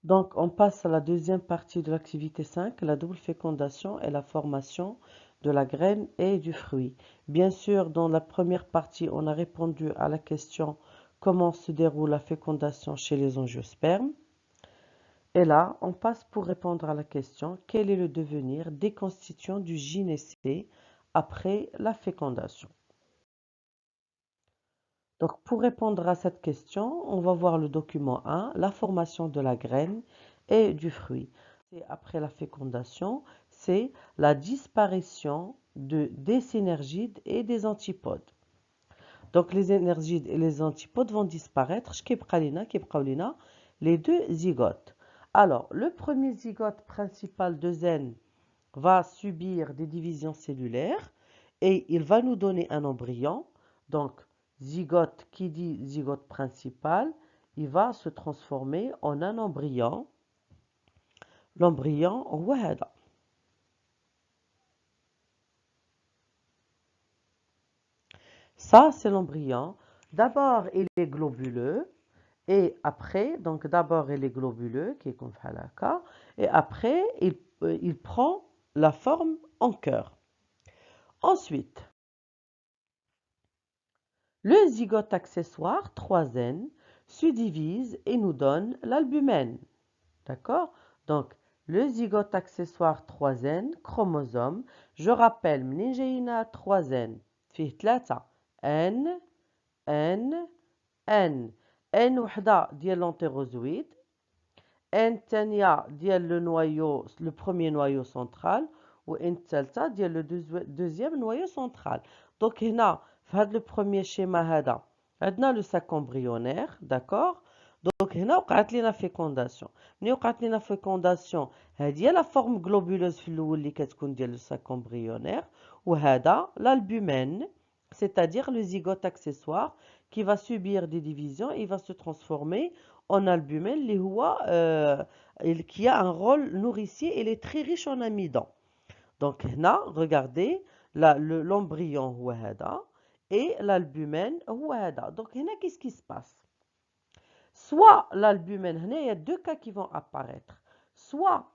Donc, on passe à la deuxième partie de l'activité 5, la double fécondation et la formation de la graine et du fruit. Bien sûr, dans la première partie, on a répondu à la question comment se déroule la fécondation chez les angiospermes. Et là, on passe pour répondre à la question quel est le devenir des constituants du gynécée après la fécondation. Donc, pour répondre à cette question, on va voir le document 1, la formation de la graine et du fruit. Après la fécondation, c'est la disparition des synergides et des antipodes. Donc, les énergides et les antipodes vont disparaître. Les deux zygotes. Alors, le premier zygote principal de zen va subir des divisions cellulaires et il va nous donner un embryon. Donc, zygote, qui dit zygote principal, il va se transformer en un embryon. L'embryon, wahada. Ça, c'est l'embryon. D'abord, il est globuleux. Et après, donc d'abord, il est globuleux, qui est comme ça, et après, il prend la forme en cœur. Ensuite, le zygote accessoire 3N se divise et nous donne l'albumène. D'accord? Donc, le zygote accessoire 3N, chromosome, je rappelle, منين 3N فيه 3 N, N, N. N وحدة ديال l'entérozoïde, N الثانية ديال le premier noyau central, و N الثالثة ديال le deuxième noyau central. Donc هنا في هذا le premier schéma هذا عندنا le sac embryonnaire, d'accord? Donc هنا وقعت لنا fécondation. ملي وقعت لنا fécondation هذه هي la forme globuleuse في الأول اللي كتكون ديال le sac embryonnaire, وهذا l'albumène, c'est-à-dire le zygote accessoire qui va subir des divisions et il va se transformer en albumène qui a un rôle nourricier. Il est très riche en amidon. Donc là, regardez, l'embryon هو هذا et l'albumène هو هذا. Donc là, qu'est-ce qui se passe? Soit l'albumène, il y a deux cas qui vont apparaître. Soit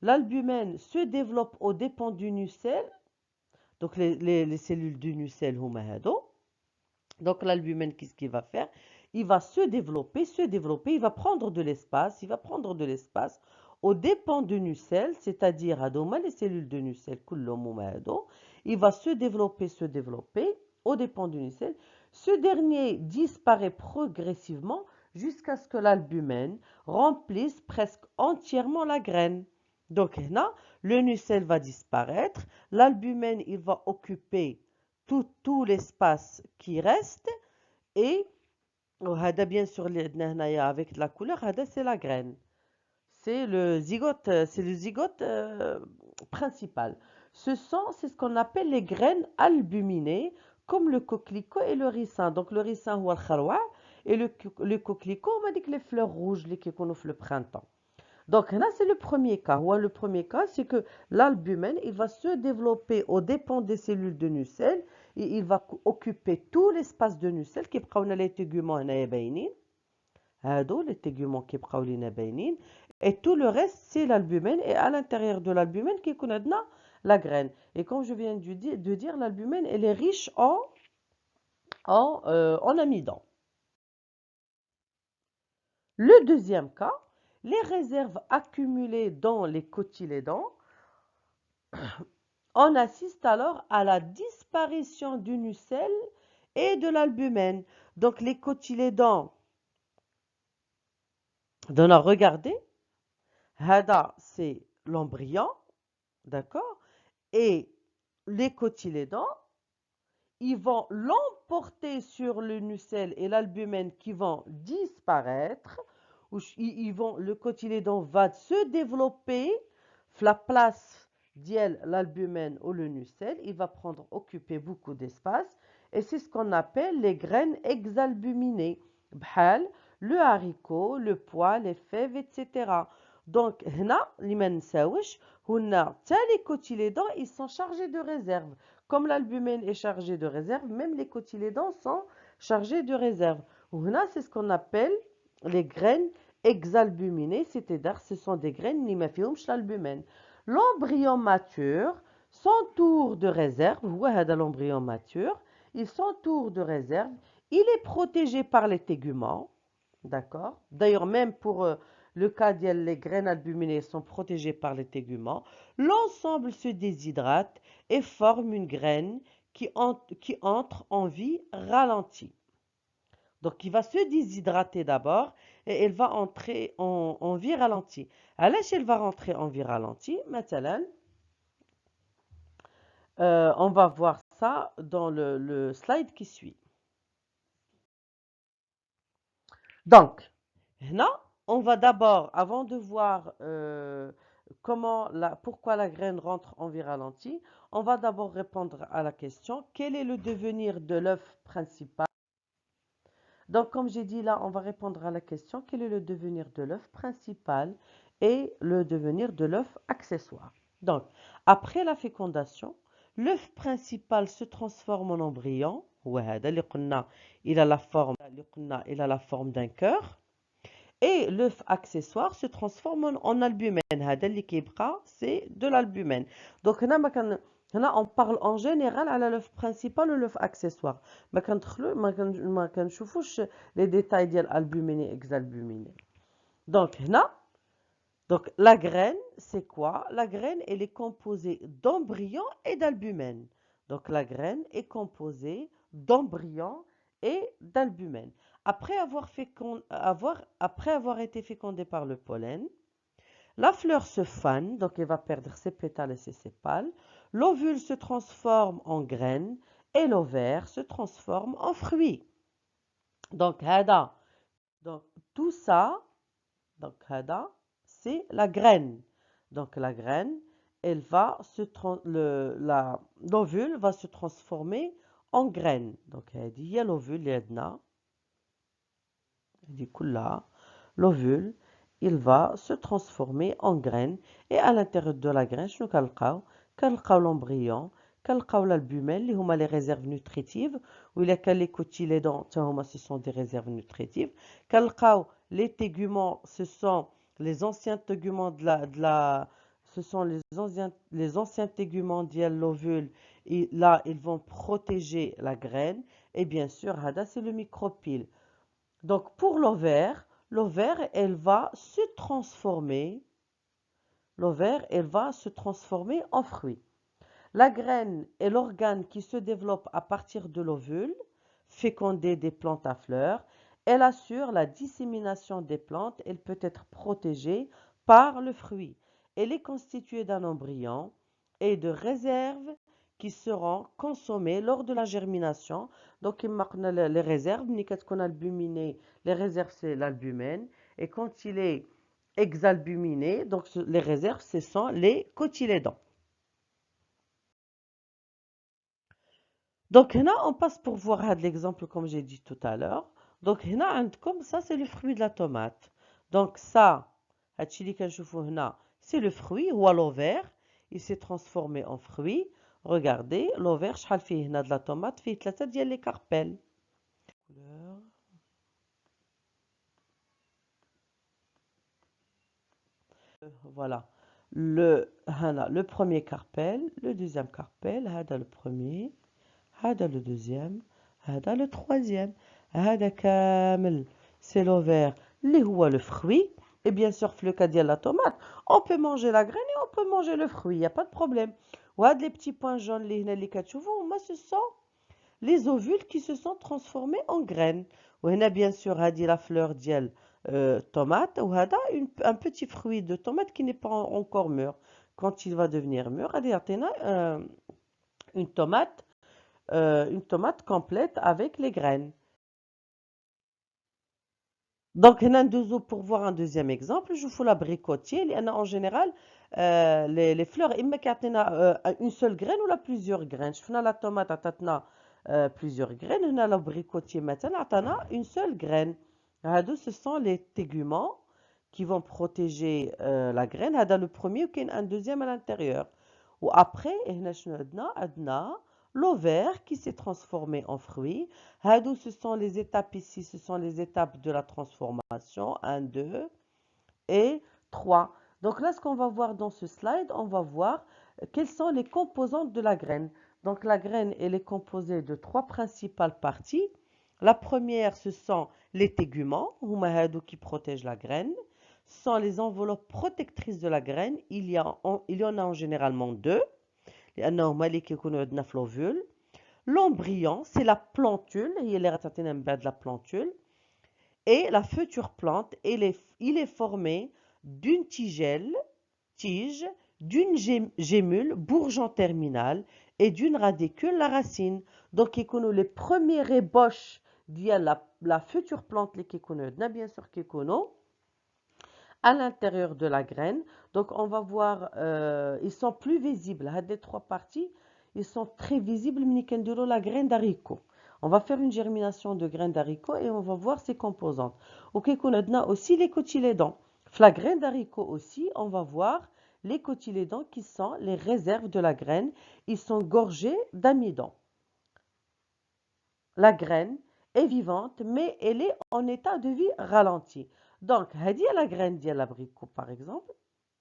l'albumène se développe aux dépens du nucelle, donc les cellules du nucelle هما هادو. Donc l'albumène, qu'est-ce qu'il va faire? Il va se développer, il va prendre de l'espace, aux dépens du nucelle, c'est-à-dire les cellules de nucelle, il va se développer aux dépens du nucelle. Ce dernier disparaît progressivement jusqu'à ce que l'albumène remplisse presque entièrement la graine. Donc là, le nucelle va disparaître, l'albumène, il va occuper tout l'espace qui reste et bien sûr avec la couleur c'est la graine, c'est le zygote principal. C'est ce qu'on appelle les graines albuminées comme le coquelicot et le ricin. Donc le ricin هو الخروع et le coquelicot on dit que les fleurs rouges qui qu'on le printemps. Donc là, c'est le premier cas. Le premier cas, c'est que l'albumène, il va se développer aux dépens des cellules de nucelle et il va occuper tout l'espace de nucelle qui est les téguments les téguments qui sont et tout le reste, c'est l'albumène et à l'intérieur de l'albumène qui connaît la graine. Et comme je viens de dire, l'albumène, elle est riche en amidon. Le deuxième cas, les réserves accumulées dans les cotylédons, on assiste alors à la disparition du nucelle et de l'albumène. Donc les cotylédons, regardez, hada c'est l'embryon, d'accord? Et les cotylédons, ils vont l'emporter sur le nucelle et l'albumène qui vont disparaître. Le cotylédon va se développer la place l'albumène ou le nucelle, il va occuper beaucoup d'espace et c'est ce qu'on appelle les graines exalbuminées, bhal, le haricot, le pois, les fèves, etc. Donc, les cotylédons, ils sont chargés de réserve. Comme l'albumène est chargé de réserve, même les cotylédons sont chargés de réserve. C'est ce qu'on appelle les graines exalbuminés, c'est-à-dire ce sont des graines qui ne font l'albumène. L'embryon mature, son tour de réserve, voilà l'embryon mature, il son tour de réserve, il est protégé par les téguments, d'accord? D'ailleurs, même pour le cas où les graines albuminées sont protégées par les téguments, l'ensemble se déshydrate et forme une graine qui entre en vie ralentie. Donc, il va se déshydrater d'abord et elle va entrer en vie ralentie. Alors, elle va rentrer en vie ralentie. Maintenant, on va voir ça dans le slide qui suit. Donc, là, on va d'abord, avant de voir pourquoi la graine rentre en vie ralentie, on va d'abord répondre à la question, quel est le devenir de l'œuf principal? Donc, comme j'ai dit là, on va répondre à la question, quel est le devenir de l'œuf principal et le devenir de l'œuf accessoire? Donc, après la fécondation, l'œuf principal se transforme en embryon. Il a la forme d'un cœur. Et l'œuf accessoire se transforme en albumène. C'est de l'albumène. Donc, là, on parle en général à l'œuf principal ou l'œuf accessoire. ما كنشوفوش les détails ديال albuminé et exalbuminé. Donc, là, la graine, c'est quoi? La graine, elle est composée d'embryon et d'albumène. Donc, la graine est composée d'embryon et d'albumène. Après avoir été fécondée par le pollen, la fleur se fane, donc elle va perdre ses pétales et ses sépales. L'ovule se transforme en graine et l'ovaire se transforme en fruit. Donc, tout ça, c'est la graine. Donc, la graine, l'ovule va se transformer en graine. Donc, il y a l'ovule, l'ovule, il va se transformer en graine. Et à l'intérieur de la graine, nous كنلقاو l'embryon, كنلقاو l'albumène, اللي هما les réserves nutritives, ou il y a les cotylédons, ce sont des réserves nutritives. كنلقاو les téguments, ce sont les anciens téguments ce sont les anciens téguments de l'ovule. Et là, ils vont protéger la graine. Et bien sûr, c'est le micropyle. Donc, pour l'ovaire, elle va se transformer. L'ovaire, elle va se transformer en fruit. La graine est l'organe qui se développe à partir de l'ovule, fécondé des plantes à fleurs. Elle assure la dissémination des plantes. Elle peut être protégée par le fruit. Elle est constituée d'un embryon et de réserves qui seront consommées lors de la germination. Donc, les réserves, les réserves, c'est l'albumène. Et quand il est exalbuminé, donc les réserves, ce sont les cotylédons. Donc, là, on passe pour voir l'exemple comme j'ai dit tout à l'heure. Donc, là, comme ça, c'est le fruit de la tomate. Donc, ça, c'est le fruit ou l'ovaire. Il s'est transformé en fruit. Regardez, l'ovaire, شحال فيه هنا de la tomate, فيه 3 ديال les carpelles. Voilà. Le premier carpel, le deuxième carpel, le premier, le deuxième, le troisième. C'est l'ovaire, le fruit. Et bien sûr, le cas de la tomate, on peut manger la graine et on peut manger le fruit, il n'y a pas de problème. Les petits points jaunes, ce sont les ovules qui se sont transformés en graines. Bien sûr, la fleur diel tomate, ou un petit fruit de tomate qui n'est pas encore mûr. Quand il va devenir mûr, une tomate complète avec les graines. Donc, pour voir un deuxième exemple, je vous fais l'abricotier. En général, les fleurs, il y a une seule graine ou plusieurs graines. Je fais la tomate, plusieurs graines. L'abricotier, maintenant, une seule graine. Ce sont les téguments qui vont protéger la graine. Le premier ou un deuxième à l'intérieur. Ou après, l'ovaire qui s'est transformé en fruit. Hadou, ce sont les étapes ici, ce sont les étapes de la transformation. 1, 2 et 3. Donc là, ce qu'on va voir dans ce slide, on va voir quelles sont les composantes de la graine. Donc la graine, elle est composée de 3 principales parties. La première, ce sont les téguments, qui protègent la graine. Ce sont les enveloppes protectrices de la graine. Il y en a en généralement 2. L'embryon, c'est la plantule, il est la plantule. Et la future plante, il est formé d'une tige, d'une gémule, bourgeon terminal, et d'une radicule, la racine. Donc, les premières ébauches la future plante, bien sûr, à l'intérieur de la graine. Donc, on va voir, ils sont plus visibles. Les 3 parties, ils sont très visibles, la graine d'haricot. On va faire une germination de graines d'haricot et on va voir ses composantes. Ok, on a aussi les cotylédons. La graine d'haricot aussi, on va voir les cotylédons qui sont les réserves de la graine. Ils sont gorgés d'amidon. La graine est vivante, mais elle est en état de vie ralenti. Donc, هذه la graine de l'abricot, par exemple.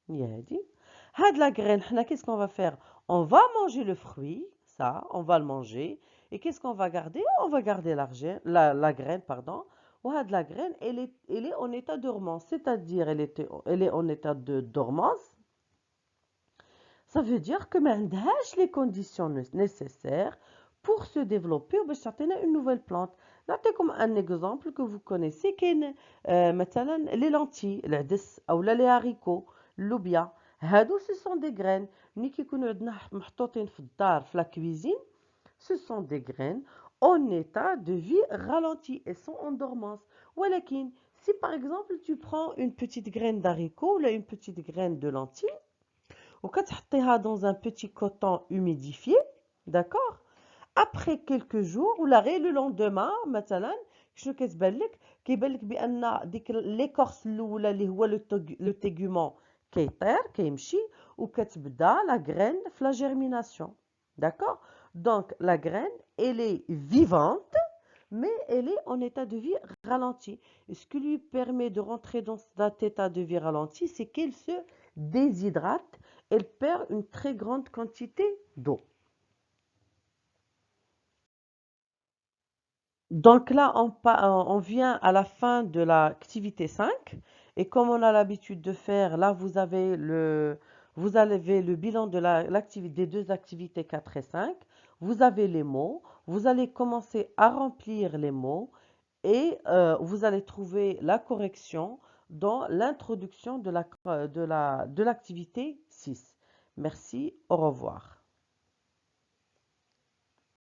La graine, qu'est-ce qu'on va faire? On va manger le fruit, ça, on va le manger. Et qu'est-ce qu'on va garder? On va garder la graine, pardon. La graine, elle est en état de dormance, c'est-à-dire elle est en état de dormance. Ça veut dire que maintenant, les conditions nécessaires pour se développer ou une nouvelle plante. Notez comme un exemple que vous connaissez, qui est les lentilles, ou les haricots, l'oubia. Ce sont des graines. La cuisine, ce sont des graines en état de vie ralenti et sont en dormance. Si par exemple tu prends une petite graine d'haricot ou une petite graine de lentilles, وكتحطيها dans un petit coton humidifié, d'accord? Après quelques jours ou le lendemain مثلا شنو كتبان لك؟ كيبان لك بان ديك l'écorce الاولى اللي هو لو tégument كيطير كيمشي وكتبدا la graine في la germination, d'accord? Donc la graine elle est vivante mais elle est en état de vie ralenti. Et ce qui lui permet de rentrer dans cet état de vie ralenti, c'est qu'elle se déshydrate, elle perd une très grande quantité d'eau. Donc là, on vient à la fin de l'activité 5. Et comme on a l'habitude de faire, là, vous avez le bilan de des 2 activités 4 et 5. Vous avez les mots. Vous allez commencer à remplir les mots et vous allez trouver la correction dans l'introduction de l'activité 6. Merci, au revoir.